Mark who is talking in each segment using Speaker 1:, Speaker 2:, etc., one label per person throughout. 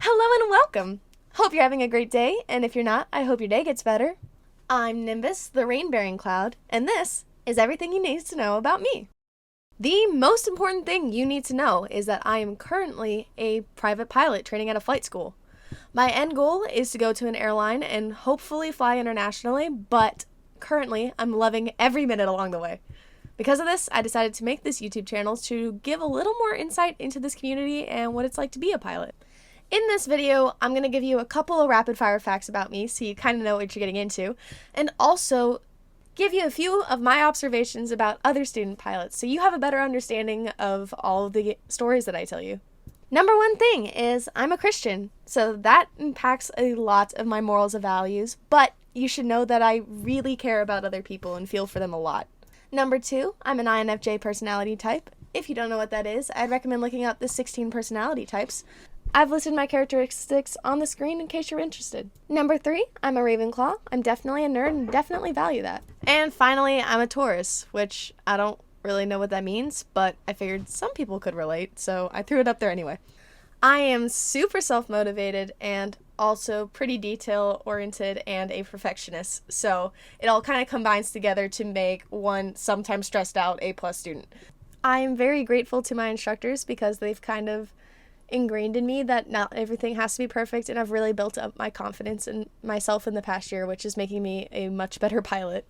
Speaker 1: Hello and welcome! Hope you're having a great day, and if you're not, I hope your day gets better. I'm Nimbus, the rain-bearing cloud, and this is everything you need to know about me. The most important thing you need to know is that I am currently a private pilot training at a flight school. My end goal is to go to an airline and hopefully fly internationally, but currently I'm loving every minute along the way. Because of this, I decided to make this YouTube channel to give a little more insight into this community and what it's like to be a pilot. In this video, I'm going to give you a couple of rapid-fire facts about me so you kind of know what you're getting into, and also give you a few of my observations about other student pilots so you have a better understanding of all of the stories that I tell you. Number one thing is I'm a Christian, so that impacts a lot of my morals and values, but you should know that I really care about other people and feel for them a lot. Number two, I'm an INFJ personality type. If you don't know what that is, I'd recommend looking up the 16 personality types. I've listed my characteristics on the screen in case you're interested. Number three, I'm a Ravenclaw. I'm definitely a nerd and definitely value that. And finally, I'm a Taurus, which I don't really know what that means, but I figured some people could relate, so I threw it up there anyway. I am super self-motivated and also pretty detail-oriented and a perfectionist, so it all kind of combines together to make one sometimes stressed out A+ student. I am very grateful to my instructors because they've kind of ingrained in me that not everything has to be perfect, and I've really built up my confidence in myself in the past year, which is making me a much better pilot.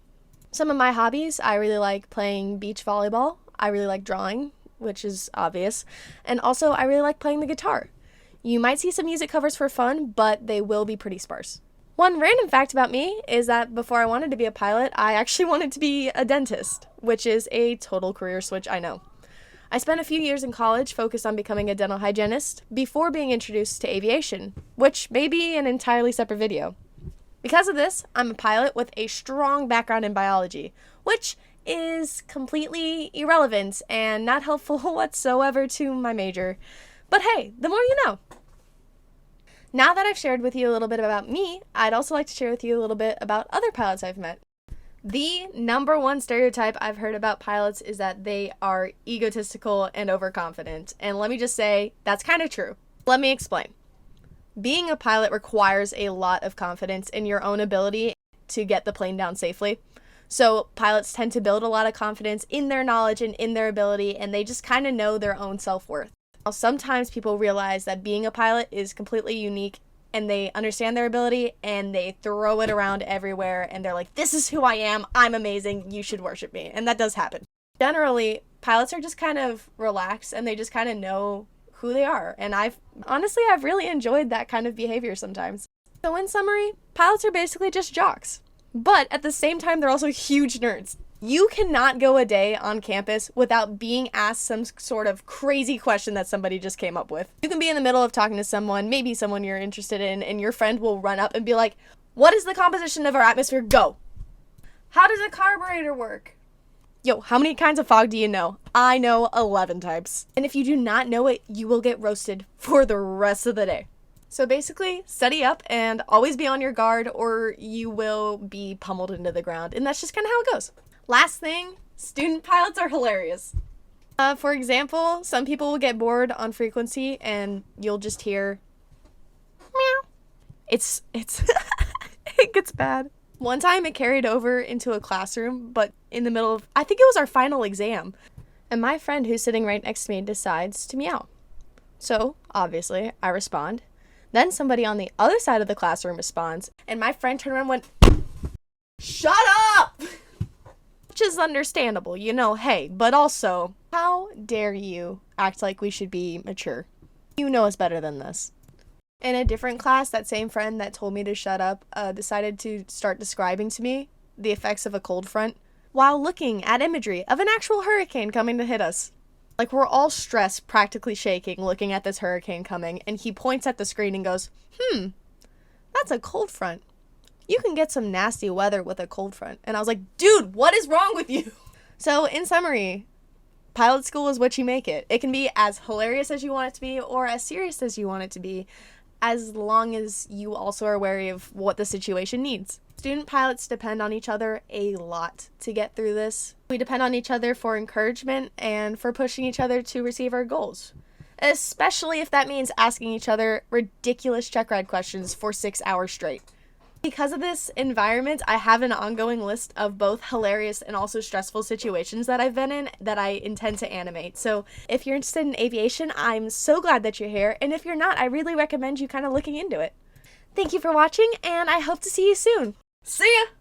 Speaker 1: Some of my hobbies, I really like playing beach volleyball, I really like drawing, which is obvious, and also I really like playing the guitar. You might see some music covers for fun, but they will be pretty sparse. One random fact about me is that before I wanted to be a pilot, I actually wanted to be a dentist, which is a total career switch, I know. I spent a few years in college focused on becoming a dental hygienist before being introduced to aviation, which may be an entirely separate video. Because of this, I'm a pilot with a strong background in biology, which is completely irrelevant and not helpful whatsoever to my major. But hey, the more you know. Now that I've shared with you a little bit about me, I'd also like to share with you a little bit about other pilots I've met. The number one stereotype I've heard about pilots is that they are egotistical and overconfident. And let me just say, that's kind of true. Let me explain. Being a pilot requires a lot of confidence in your own ability to get the plane down safely. So pilots tend to build a lot of confidence in their knowledge and in their ability, and they just kind of know their own self-worth. Now, sometimes people realize that being a pilot is completely unique and they understand their ability and they throw it around everywhere and they're like, this is who I am, I'm amazing, you should worship me. And that does happen. Generally, pilots are just kind of relaxed and they just kind of know who they are. And I've really enjoyed that kind of behavior sometimes. So in summary, pilots are basically just jocks. But at the same time, they're also huge nerds. You cannot go a day on campus without being asked some sort of crazy question that somebody just came up with. You can be in the middle of talking to someone, maybe someone you're interested in, and your friend will run up and be like, what is the composition of our atmosphere? Go. How does a carburetor work? Yo, how many kinds of fog do you know? I know 11 types. And if you do not know it, you will get roasted for the rest of the day. So basically, study up and always be on your guard or you will be pummeled into the ground. And that's just kind of how it goes. Last thing, student pilots are hilarious. For example, some people will get bored on frequency and you'll just hear meow. It's it gets bad. One time it carried over into a classroom, but in the middle of, I think it was our final exam, and my friend who's sitting right next to me decides to meow. So, obviously, I respond. Then somebody on the other side of the classroom responds, and my friend turned around and went, shut up! Which is understandable, you know, hey, but also, how dare you act like we should be mature? You know us better than this. In a different class, that same friend that told me to shut up decided to start describing to me the effects of a cold front while looking at imagery of an actual hurricane coming to hit us. Like, we're all stressed, practically shaking, looking at this hurricane coming, and he points at the screen and goes, that's a cold front. You can get some nasty weather with a cold front. And I was like, dude, what is wrong with you? So in summary, pilot school is what you make it. It can be as hilarious as you want it to be or as serious as you want it to be, as long as you also are wary of what the situation needs. Student pilots depend on each other a lot to get through this. We depend on each other for encouragement and for pushing each other to receive our goals. especially if that means asking each other ridiculous check ride questions for 6 hours straight. Because of this environment, I have an ongoing list of both hilarious and also stressful situations that I've been in that I intend to animate. So if you're interested in aviation, I'm so glad that you're here, and if you're not, I really recommend you kind of looking into it. Thank you for watching, and I hope to see you soon. See ya!